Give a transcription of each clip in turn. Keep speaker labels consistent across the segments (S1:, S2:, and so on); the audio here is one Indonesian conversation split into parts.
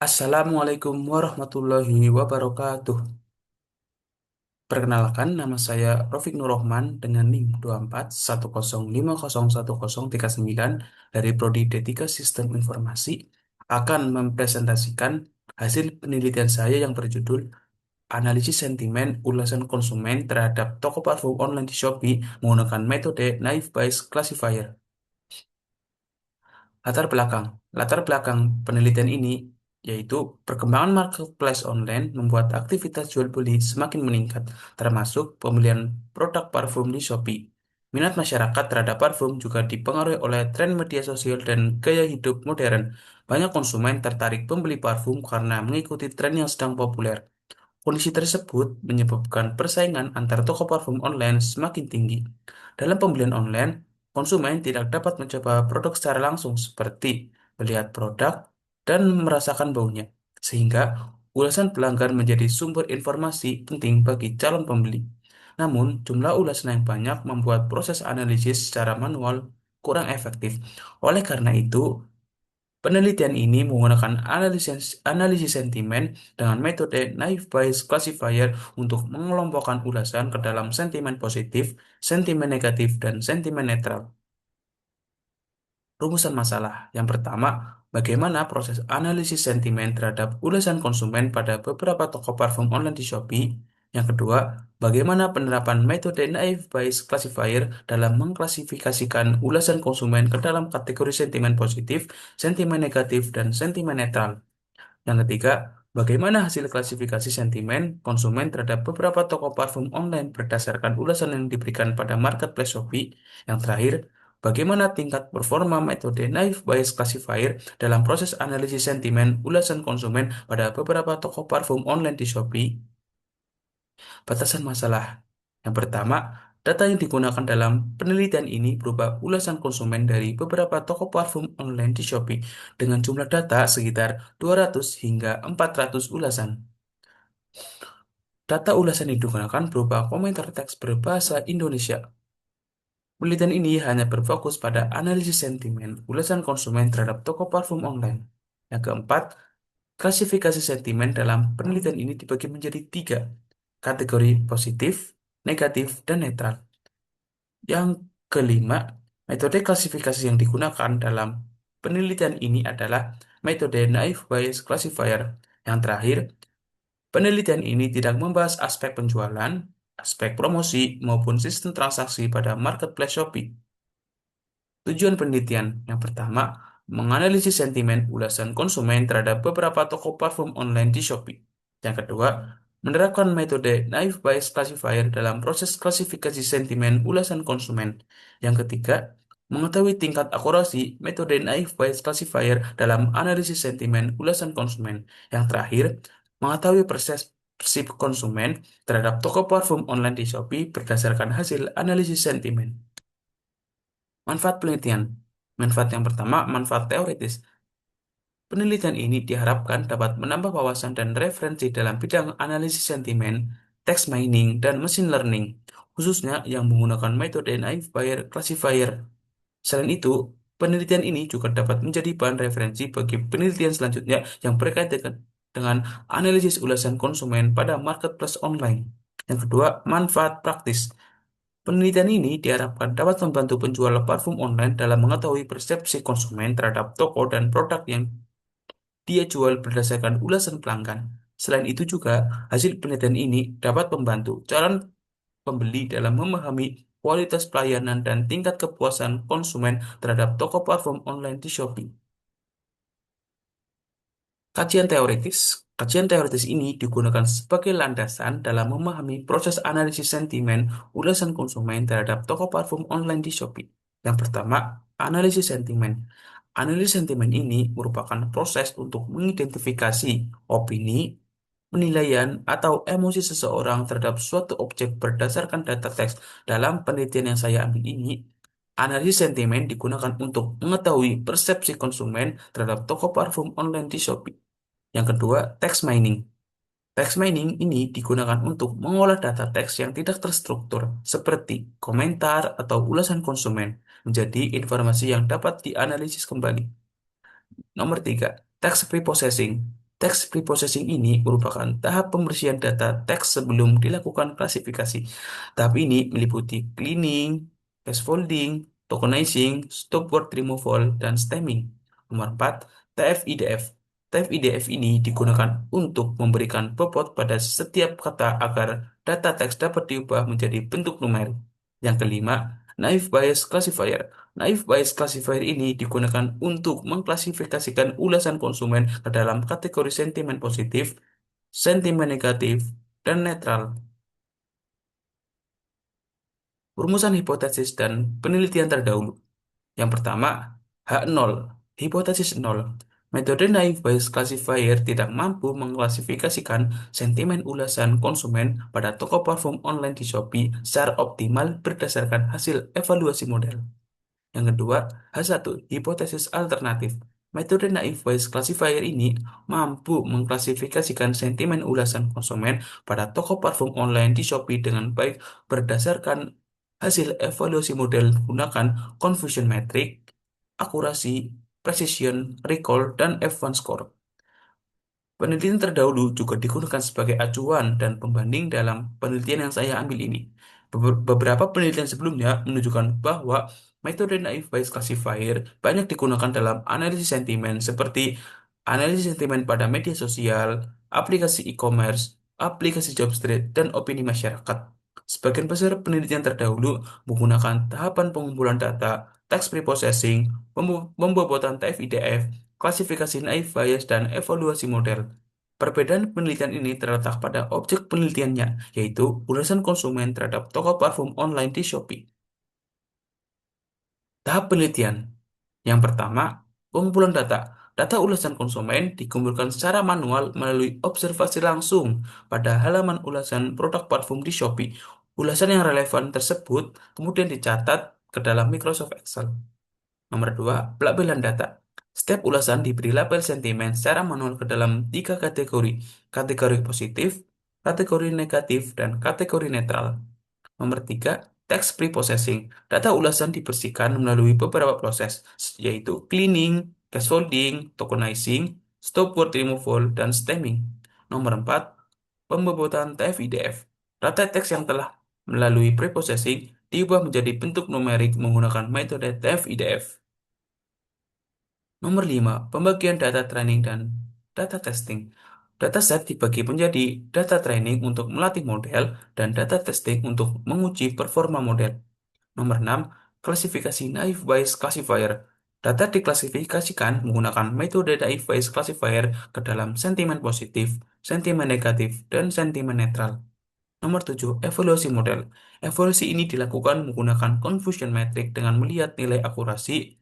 S1: Assalamualaikum warahmatullahi wabarakatuh. Perkenalkan, nama saya Rofik Nurohman dengan NIM 2410501039 dari Prodi D3 Sistem Informasi akan mempresentasikan hasil penelitian saya yang berjudul Analisis Sentimen Ulasan Konsumen terhadap Toko Parfum Online di Shopee menggunakan metode Naive Bayes Classifier. Latar belakang. Latar belakang penelitian ini yaitu perkembangan marketplace online membuat aktivitas jual beli semakin meningkat, termasuk pembelian produk parfum di Shopee. Minat masyarakat terhadap parfum juga dipengaruhi oleh tren media sosial dan gaya hidup modern. Banyak konsumen tertarik membeli parfum karena mengikuti tren yang sedang populer. Kondisi tersebut menyebabkan persaingan antar toko parfum online semakin tinggi. Dalam pembelian online, konsumen tidak dapat mencoba produk secara langsung seperti melihat produk dan merasakan baunya, sehingga ulasan pelanggan menjadi sumber informasi penting bagi calon pembeli. Namun, jumlah ulasan yang banyak membuat proses analisis secara manual kurang efektif. Oleh karena itu, penelitian ini menggunakan analisis sentimen dengan metode Naive Bayes Classifier untuk mengelompokkan ulasan ke dalam sentimen positif, sentimen negatif, dan sentimen netral. Rumusan masalah. Yang pertama, bagaimana proses analisis sentimen terhadap ulasan konsumen pada beberapa toko parfum online di Shopee. Yang kedua, bagaimana penerapan metode Naive Bayes Classifier dalam mengklasifikasikan ulasan konsumen ke dalam kategori sentimen positif, sentimen negatif, dan sentimen netral. Yang ketiga, bagaimana hasil klasifikasi sentimen konsumen terhadap beberapa toko parfum online berdasarkan ulasan yang diberikan pada marketplace Shopee. Yang terakhir, bagaimana tingkat performa metode Naive Bayes Classifier dalam proses analisis sentimen ulasan konsumen pada beberapa toko parfum online di Shopee. Batasan masalah. Yang pertama, data yang digunakan dalam penelitian ini berupa ulasan konsumen dari beberapa toko parfum online di Shopee dengan jumlah data sekitar 200 hingga 400 ulasan. Data ulasan yang digunakan berupa komentar teks berbahasa Indonesia. Penelitian ini hanya berfokus pada analisis sentimen ulasan konsumen terhadap toko parfum online. Yang keempat, klasifikasi sentimen dalam penelitian ini dibagi menjadi tiga, kategori positif, negatif, dan netral. Yang kelima, metode klasifikasi yang digunakan dalam penelitian ini adalah metode Naive Bayes Classifier. Yang terakhir, penelitian ini tidak membahas aspek penjualan, aspek promosi, maupun sistem transaksi pada marketplace Shopee. Tujuan penelitian yang pertama, menganalisis sentimen ulasan konsumen terhadap beberapa toko parfum online di Shopee. Yang kedua, menerapkan metode Naive Bayes Classifier dalam proses klasifikasi sentimen ulasan konsumen. Yang ketiga, mengetahui tingkat akurasi metode Naive Bayes Classifier dalam analisis sentimen ulasan konsumen. Yang terakhir, mengetahui persepsi konsumen terhadap toko parfum online di Shopee berdasarkan hasil analisis sentimen. Manfaat penelitian. Manfaat yang pertama, manfaat teoritis. Penelitian ini diharapkan dapat menambah wawasan dan referensi dalam bidang analisis sentimen, text mining, dan machine learning, khususnya yang menggunakan metode Naive Bayes Classifier. Selain itu, penelitian ini juga dapat menjadi bahan referensi bagi penelitian selanjutnya yang berkaitan dengan analisis ulasan konsumen pada marketplace online. Yang kedua, manfaat praktis. Penelitian ini diharapkan dapat membantu penjual parfum online dalam mengetahui persepsi konsumen terhadap toko dan produk yang dia jual berdasarkan ulasan pelanggan. Selain itu juga, hasil penelitian ini dapat membantu calon pembeli dalam memahami kualitas pelayanan dan tingkat kepuasan konsumen terhadap toko parfum online di Shopee. Kajian teoritis. Kajian teoritis ini digunakan sebagai landasan dalam memahami proses analisis sentimen ulasan konsumen terhadap toko parfum online di Shopee. Yang pertama, analisis sentimen. Analisis sentimen ini merupakan proses untuk mengidentifikasi opini, penilaian, atau emosi seseorang terhadap suatu objek berdasarkan data teks. Dalam penelitian yang saya ambil ini, analisis sentimen digunakan untuk mengetahui persepsi konsumen terhadap toko parfum online di Shopee. Yang kedua, text mining. Text mining ini digunakan untuk mengolah data teks yang tidak terstruktur, seperti komentar atau ulasan konsumen, menjadi informasi yang dapat dianalisis kembali. Nomor tiga, text preprocessing. Teks preprocessing ini merupakan tahap pembersihan data teks sebelum dilakukan klasifikasi. Tahap ini meliputi cleaning, scaffolding, tokenizing, stop word removal, dan stemming. Nomor 4, TF-IDF. TF-IDF ini digunakan untuk memberikan bobot pada setiap kata agar data teks dapat diubah menjadi bentuk numerik. Yang kelima, Naive Bayes Classifier. Naive Bayes Classifier ini digunakan untuk mengklasifikasikan ulasan konsumen ke dalam kategori sentimen positif, sentimen negatif, dan netral. Rumusan hipotesis dan penelitian terdahulu. Yang pertama, H0, hipotesis nol. Metode naive Bayes classifier tidak mampu mengklasifikasikan sentimen ulasan konsumen pada toko parfum online di Shopee secara optimal berdasarkan hasil evaluasi model. Yang kedua, H1, hipotesis alternatif. Metode naive Bayes classifier ini mampu mengklasifikasikan sentimen ulasan konsumen pada toko parfum online di Shopee dengan baik berdasarkan hasil evaluasi model menggunakan confusion metric, akurasi, precision, recall, dan F1 score. Penelitian terdahulu juga digunakan sebagai acuan dan pembanding dalam penelitian yang saya ambil ini. Beberapa penelitian sebelumnya menunjukkan bahwa metode naive Bayes classifier banyak digunakan dalam analisis sentimen seperti analisis sentimen pada media sosial, aplikasi e-commerce, aplikasi job street, dan opini masyarakat. Sebagian besar penelitian terdahulu menggunakan tahapan pengumpulan data, text preprocessing, pembobotan TF-IDF, klasifikasi naive Bayes, dan evaluasi model. Perbedaan penelitian ini terletak pada objek penelitiannya, yaitu ulasan konsumen terhadap toko parfum online di Shopee. Tahap penelitian. Yang pertama, pengumpulan data. Data ulasan konsumen dikumpulkan secara manual melalui observasi langsung pada halaman ulasan produk parfum di Shopee. Ulasan yang relevan tersebut kemudian dicatat ke dalam Microsoft Excel. Nomor 2, pelabelan data. Setiap ulasan diberi label sentimen secara manual ke dalam tiga kategori. Kategori positif, kategori negatif, dan kategori netral. Nomor 3, text preprocessing. Data ulasan dibersihkan melalui beberapa proses, yaitu cleaning, scaffolding, tokenizing, stop word removal, dan stemming. Nomor 4, pembobotan TF-IDF. Data teks yang telah melalui preprocessing diubah menjadi bentuk numerik menggunakan metode TF-IDF. Nomor 5, pembagian data training dan data testing. Dataset dibagi menjadi data training untuk melatih model dan data testing untuk menguji performa model. Nomor 6, klasifikasi naive Bayes classifier. Data diklasifikasikan menggunakan metode naive Bayes classifier ke dalam sentimen positif, sentimen negatif, dan sentimen netral. Nomor 7, evaluasi model. Evaluasi ini dilakukan menggunakan confusion metric dengan melihat nilai akurasi,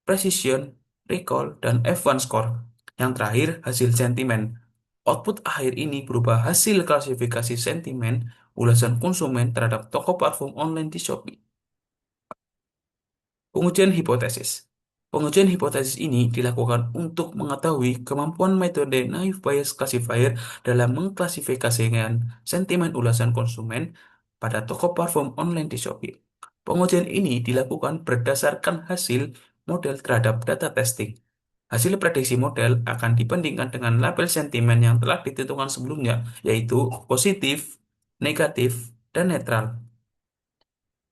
S1: precision, recall, dan F1 score. Yang terakhir, hasil sentimen. Output akhir ini berupa hasil klasifikasi sentimen ulasan konsumen terhadap toko parfum online di Shopee. Pengujian hipotesis. Pengujian hipotesis ini dilakukan untuk mengetahui kemampuan metode naive Bayes classifier dalam mengklasifikasikan sentimen ulasan konsumen pada toko parfum online di Shopee. Pengujian ini dilakukan berdasarkan hasil model terhadap data testing. Hasil prediksi model akan dibandingkan dengan label sentimen yang telah ditentukan sebelumnya, yaitu positif, negatif, dan netral.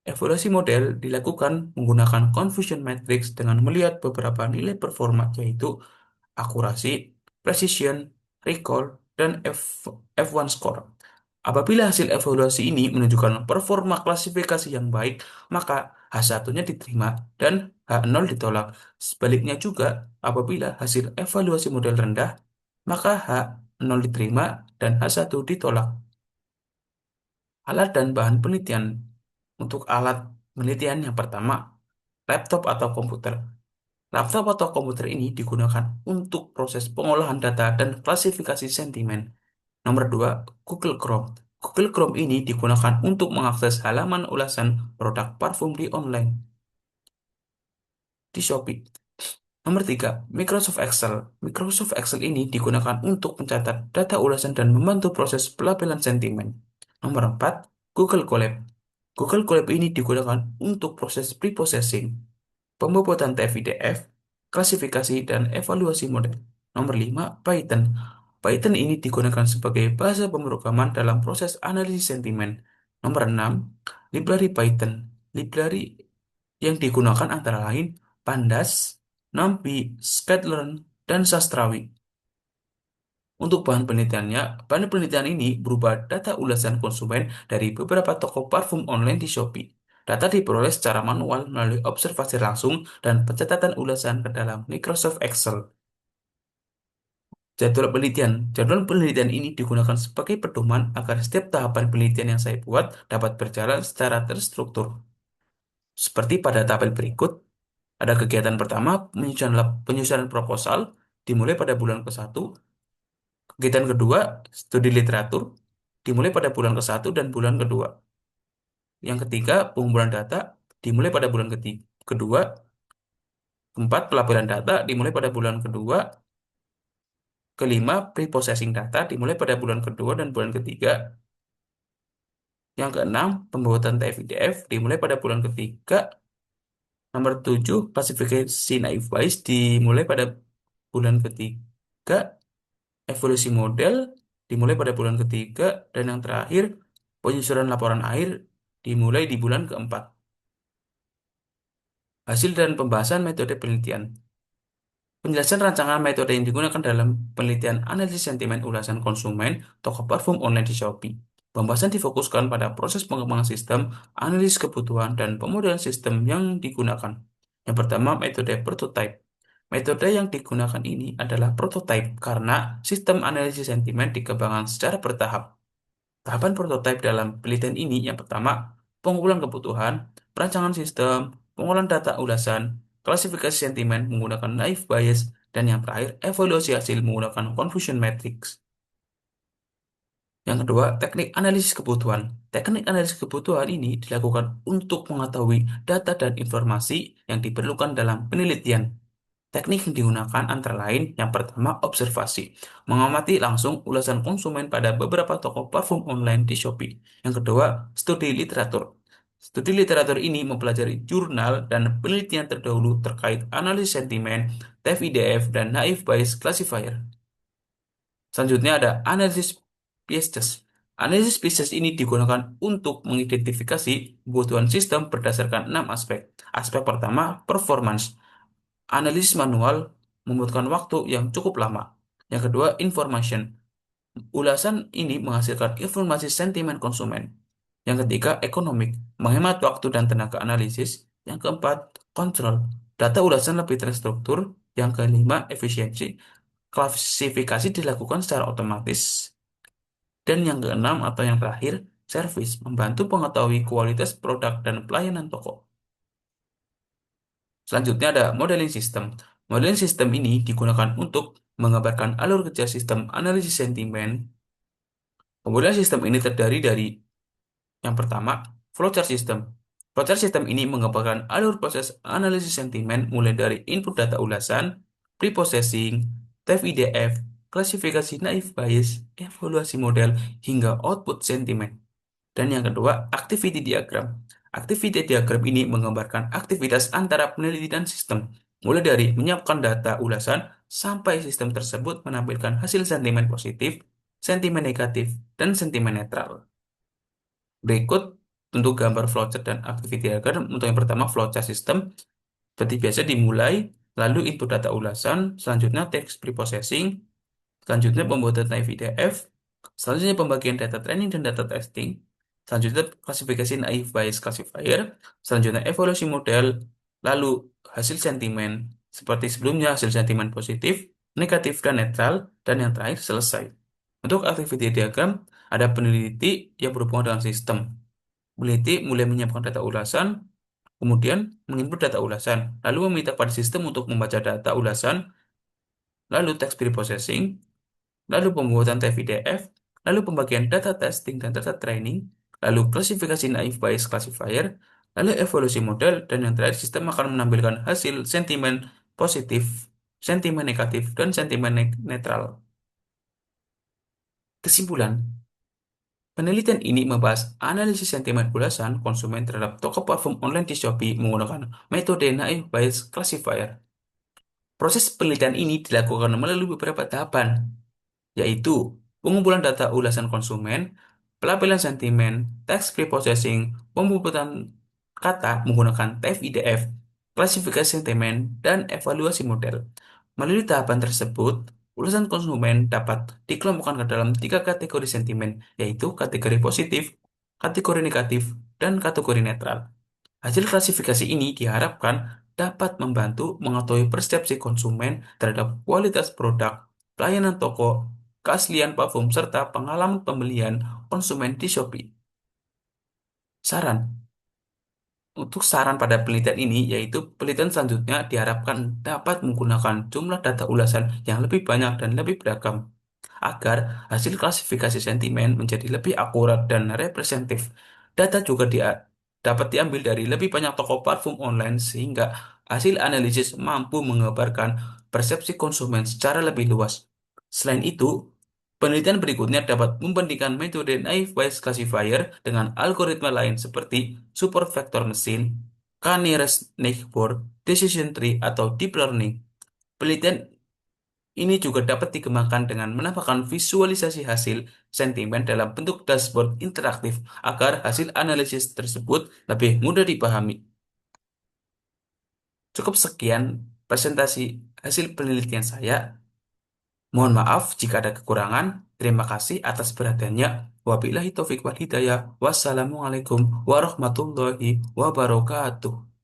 S1: Evaluasi model dilakukan menggunakan confusion matrix dengan melihat beberapa nilai performa, yaitu akurasi, precision, recall, dan F1 score. Apabila hasil evaluasi ini menunjukkan performa klasifikasi yang baik, maka H1-nya diterima dan H0 ditolak. Sebaliknya juga, apabila hasil evaluasi model rendah, maka H0 diterima dan H1 ditolak. Alat dan bahan penelitian. Untuk alat penelitian yang pertama, laptop atau komputer. Laptop atau komputer ini digunakan untuk proses pengolahan data dan klasifikasi sentimen. Nomor 2, Google Chrome. Google Chrome ini digunakan untuk mengakses halaman ulasan produk parfum di online di Shopee. Nomor 3, Microsoft Excel. Microsoft Excel ini digunakan untuk mencatat data ulasan dan membantu proses pelabelan sentimen. Nomor 4, Google Colab. Google Colab ini digunakan untuk proses preprocessing, pembobotan TF-IDF, klasifikasi, dan evaluasi model. Nomor 5, Python. Python ini digunakan sebagai bahasa pemrograman dalam proses analisis sentimen. Nomor 6, library Python. Library yang digunakan antara lain Pandas, NumPy, Scikit-learn, dan Sastrawi. Untuk bahan penelitian ini berupa data ulasan konsumen dari beberapa toko parfum online di Shopee. Data diperoleh secara manual melalui observasi langsung dan pencatatan ulasan ke dalam Microsoft Excel. Jadwal penelitian. Jadwal penelitian ini digunakan sebagai pedoman agar setiap tahapan penelitian yang saya buat dapat berjalan secara terstruktur. Seperti pada tabel berikut, ada kegiatan pertama, penyusunan proposal, dimulai pada bulan ke-1. Kegiatan kedua, studi literatur, dimulai pada bulan ke-1 dan bulan kedua. Yang ketiga, pengumpulan data, dimulai pada bulan kedua. Keempat, pelabelan data, dimulai pada bulan kedua. Kelima, pre-processing data, dimulai pada bulan kedua dan bulan ketiga. Yang keenam, pembuatan TF-IDF, dimulai pada bulan ketiga. Nomor 7, klasifikasi naive Bayes, dimulai pada bulan ketiga. Evolusi model, dimulai pada bulan ketiga. Dan yang terakhir, penyusunan laporan akhir, dimulai di bulan keempat. Hasil dan pembahasan metode penelitian. Penjelasan rancangan metode yang digunakan dalam penelitian analisis sentimen ulasan konsumen toko parfum online di Shopee. Pembahasan difokuskan pada proses pengembangan sistem, analisis kebutuhan, dan pemodelan sistem yang digunakan. Yang pertama, metode prototype. Metode yang digunakan ini adalah prototype karena sistem analisis sentimen dikembangkan secara bertahap. Tahapan prototipe dalam penelitian ini yang pertama, pengumpulan kebutuhan, perancangan sistem, pengolahan data ulasan, klasifikasi sentimen menggunakan naive Bayes, dan yang terakhir, evaluasi hasil menggunakan confusion matrix. Yang kedua, teknik analisis kebutuhan. Teknik analisis kebutuhan ini dilakukan untuk mengetahui data dan informasi yang diperlukan dalam penelitian. Teknik yang digunakan antara lain yang pertama observasi, mengamati langsung ulasan konsumen pada beberapa toko parfum online di Shopee. Yang kedua, studi literatur. Studi literatur ini mempelajari jurnal dan penelitian terdahulu terkait analisis sentimen, TF-IDF, dan naive Bayes classifier. Selanjutnya ada analisis Pisces. Analisis Pisces ini digunakan untuk mengidentifikasi kebutuhan sistem berdasarkan 6 aspek. Aspek pertama, performance. Analisis manual membutuhkan waktu yang cukup lama. Yang kedua, information. Ulasan ini menghasilkan informasi sentimen konsumen. Yang ketiga, economic. Menghemat waktu dan tenaga analisis. Yang keempat, control. Data ulasan lebih terstruktur. Yang kelima, efisiensi. Klasifikasi dilakukan secara otomatis. Dan yang keenam atau yang terakhir, service. Membantu mengetahui kualitas produk dan pelayanan toko. Selanjutnya ada modeling system. Modeling system ini digunakan untuk menggambarkan alur kerja sistem analisis sentimen. Kemudian sistem ini terdiri dari yang pertama, flowchart system. Flowchart system ini menggambarkan alur proses analisis sentimen mulai dari input data ulasan, preprocessing, TF-IDF, klasifikasi naive Bayes, evaluasi model, hingga output sentimen. Dan yang kedua, activity diagram. Activity diagram ini menggambarkan aktivitas antara peneliti dan sistem, mulai dari menyiapkan data ulasan sampai sistem tersebut menampilkan hasil sentimen positif, sentimen negatif, dan sentimen netral. Berikut untuk gambar flowchart dan activity diagram. Untuk yang pertama, flowchart system. Seperti biasa dimulai, lalu input data ulasan, selanjutnya text preprocessing, selanjutnya pembuatan IVDF, selanjutnya pembagian data training dan data testing, selanjutnya klasifikasi naive Bayes classifier, selanjutnya evaluasi model, lalu hasil sentimen, seperti sebelumnya hasil sentimen positif, negatif, dan netral, dan yang terakhir selesai. Untuk activity diagram, ada peneliti yang berhubungan dengan sistem. Peneliti mulai menyiapkan data ulasan, kemudian menginput data ulasan, lalu meminta pada sistem untuk membaca data ulasan, lalu text preprocessing, lalu pembuatan TF-IDF, lalu pembagian data testing dan data training, lalu klasifikasi naive Bayes classifier, lalu evaluasi model, dan yang terakhir sistem akan menampilkan hasil sentimen positif, sentimen negatif, dan sentimen netral. Kesimpulan, penelitian ini membahas analisis sentimen ulasan konsumen terhadap toko parfum online di Shopee menggunakan metode naive Bayes classifier. Proses penelitian ini dilakukan melalui beberapa tahapan. yaitu pengumpulan data ulasan konsumen, pelabelan sentimen, text preprocessing, pembuatan kata menggunakan TF-IDF, klasifikasi sentimen, dan evaluasi model. Melalui tahapan tersebut, ulasan konsumen dapat dikelompokkan ke dalam tiga kategori sentimen, yaitu kategori positif, kategori negatif, dan kategori netral. Hasil klasifikasi ini diharapkan dapat membantu mengetahui persepsi konsumen terhadap kualitas produk, pelayanan toko, keaslian parfum, serta pengalaman pembelian konsumen di Shopee. Saran. Untuk saran pada penelitian ini, yaitu penelitian selanjutnya diharapkan dapat menggunakan jumlah data ulasan yang lebih banyak dan lebih beragam, agar hasil klasifikasi sentimen menjadi lebih akurat dan representatif. Data juga dapat diambil dari lebih banyak toko parfum online sehingga hasil analisis mampu menggambarkan persepsi konsumen secara lebih luas. Selain itu, penelitian berikutnya dapat membandingkan metode naive Bayes classifier dengan algoritma lain seperti super vector machine, k-nearest neighbor, decision tree, atau deep learning. Penelitian ini juga dapat dikembangkan dengan menambahkan visualisasi hasil sentimen dalam bentuk dashboard interaktif agar hasil analisis tersebut lebih mudah dipahami. Cukup sekian presentasi hasil penelitian saya. Mohon maaf jika ada kekurangan. Terima kasih atas perhatiannya. Wabillahi taufiq wal hidayah. Wassalamualaikum warahmatullahi wabarakatuh.